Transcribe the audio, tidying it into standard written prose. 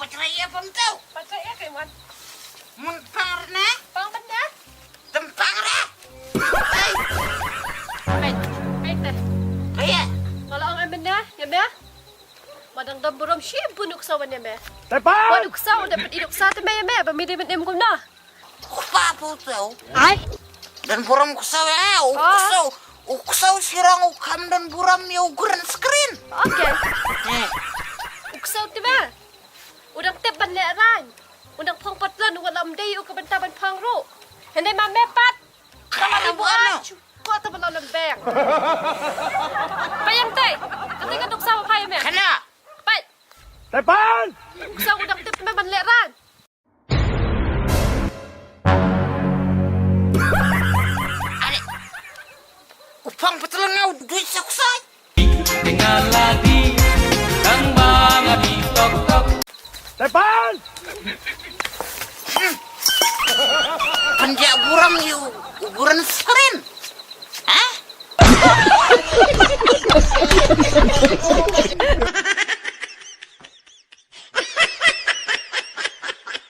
Pacaraya pang tao. Pacaraya kay man. Mun pangar na. Pang banda. Tempang ra. Ay. Ay, Kaya. kalau ang banda, ya be. Madang damburam siya bunuk sa wan ya be. Tepan! Bunuk sa dapat iduk sa te ya be. Pamidi-midi mo na. Kupa po tao. Ay. Dan buram kusaw ya. Ukusaw. Ukusaw sirang ukam dan buram ya ukuran screen. Okay. Eh. Uksaw te be. Udang te banleran. Udang pang patlan walam day o kabantaban pang ro. Hindi mamepat. Kaya bukan. Ko ata balaw ng beng. Payang te. Katinga duk sa pa me. Kana. Pat. Tepan! Uksaw udang te me banleran. Ade. Upang patulangaw duit sa kusay. Tinggal lagi ang mga bitok-tok. Tepan! Panja buram ya ukuran screen. Hah?